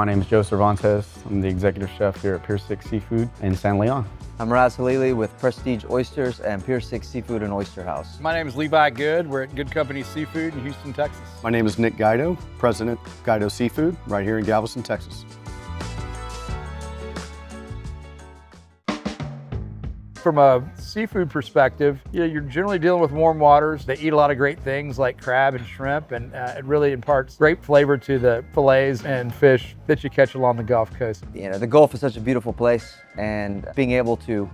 My name is Joe Cervantes. I'm the executive chef here at Pier 6 Seafood in San Leon. I'm Raz Halili with Prestige Oysters and Pier 6 Seafood and Oyster House. My name is Levi Good. We're at Good Company Seafood in Houston, Texas. My name is Nick Guido, President Guido Seafood, right here in Galveston, Texas. From a seafood perspective, you're generally dealing with warm waters. They eat a lot of great things like crab and shrimp, and it really imparts great flavor to the fillets and fish that you catch along the Gulf Coast. The Gulf is such a beautiful place, and being able to,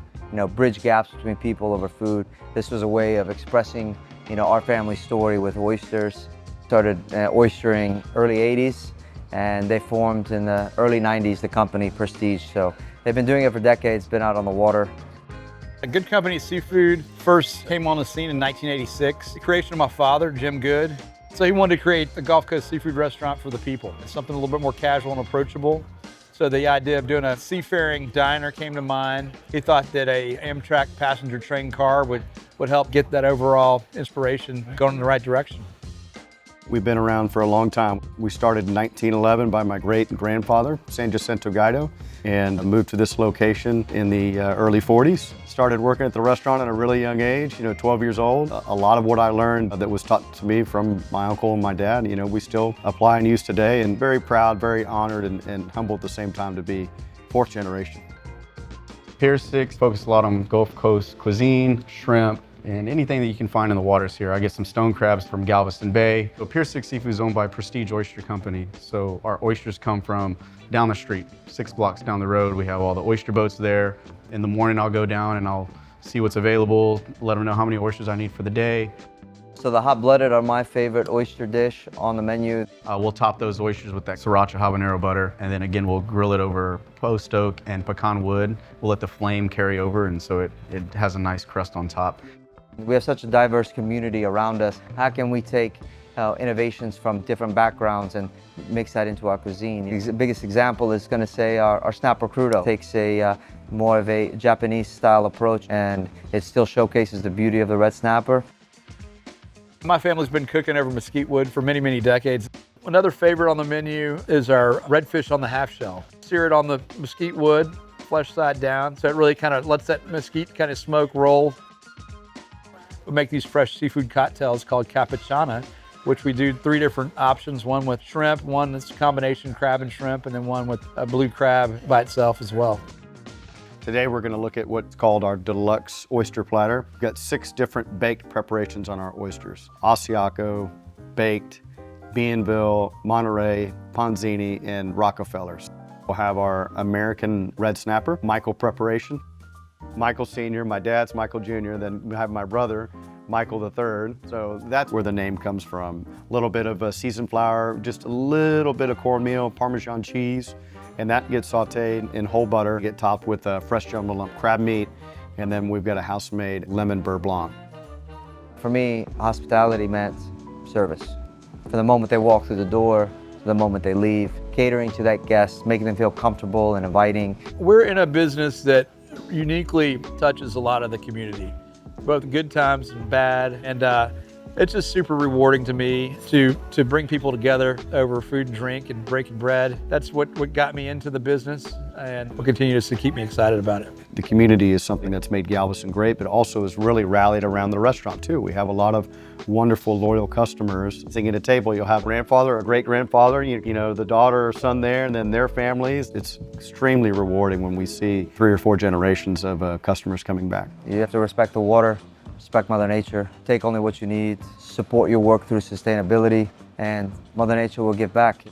bridge gaps between people over food. This was a way of expressing, our family story with oysters. Started oystering early 80s, and they formed in the early 90s the company Prestige. So they've been doing it for decades, been out on the water. A Good Company Seafood first came on the scene in 1986. The creation of my father, Jim Good. So he wanted to create a Gulf Coast seafood restaurant for the people. It's something a little bit more casual and approachable. So the idea of doing a seafaring diner came to mind. He thought that a Amtrak passenger train car would help get that overall inspiration going in the right direction. We've been around for a long time. We started in 1911 by my great-grandfather, San Jacinto Guido, and moved to this location in the early 40s. Started working at the restaurant at a really young age, 12 years old. A lot of what I learned that was taught to me from my uncle and my dad, we still apply and use today, and very proud, very honored, and humbled at the same time to be fourth generation. Pier 6 focuses a lot on Gulf Coast cuisine, shrimp, and anything that you can find in the waters here. I get some stone crabs from Galveston Bay. So Pier 6 Seafood is owned by Prestige Oyster Company. So our oysters come from down the street, 6 blocks down the road. We have all the oyster boats there. In the morning, I'll go down and I'll see what's available, let them know how many oysters I need for the day. So the hot-blooded are my favorite oyster dish on the menu. We'll top those oysters with that sriracha habanero butter, and then again, we'll grill it over post oak and pecan wood. We'll let the flame carry over, and so it has a nice crust on top. We have such a diverse community around us. How can we take innovations from different backgrounds and mix that into our cuisine? The biggest example is going to say our snapper crudo. Takes a more of a Japanese style approach, and it still showcases the beauty of the red snapper. My family's been cooking over mesquite wood for many, many decades. Another favorite on the menu is our redfish on the half shell. Sear it on the mesquite wood, flesh side down, so it really kind of lets that mesquite kind of smoke roll. We make these fresh seafood cocktails called cappuccana, which we do 3 different options, one with shrimp, one that's a combination crab and shrimp, and then one with a blue crab by itself as well. Today we're going to look at what's called our deluxe oyster platter. We've got 6 different baked preparations on our oysters. Asiaco, baked, Bienville, Monterey, Ponzini, and Rockefellers. We'll have our American red snapper, Michael preparation. Michael Sr., my dad's Michael Jr., then we have my brother, Michael III. So that's where the name comes from. A little bit of seasoned flour, just a little bit of cornmeal, Parmesan cheese, and that gets sauteed in whole butter, get topped with fresh jumbo lump crab meat, and then we've got a house-made lemon beurre blanc. For me, hospitality meant service. From the moment they walk through the door to the moment they leave, catering to that guest, making them feel comfortable and inviting. We're in a business that uniquely touches a lot of the community, both good times and bad, and it's just super rewarding to me to bring people together over food and drink and breaking bread. That's what got me into the business, and will continue to keep me excited about it. The community is something that's made Galveston great, but also has really rallied around the restaurant too. We have a lot of wonderful, loyal customers. Sitting at a table, you'll have a grandfather or great-grandfather, the daughter or son there, and then their families. It's extremely rewarding when we see 3 or 4 generations of customers coming back. You have to respect the water, respect Mother Nature, take only what you need, support your work through sustainability, and Mother Nature will give back.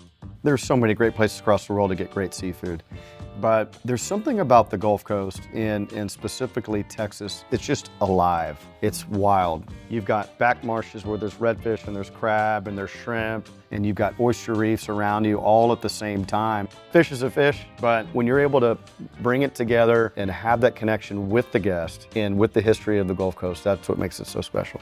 There's so many great places across the world to get great seafood. But there's something about the Gulf Coast and specifically Texas, it's just alive. It's wild. You've got back marshes where there's redfish and there's crab and there's shrimp, and you've got oyster reefs around you all at the same time. Fish is a fish, but when you're able to bring it together and have that connection with the guest and with the history of the Gulf Coast, that's what makes it so special.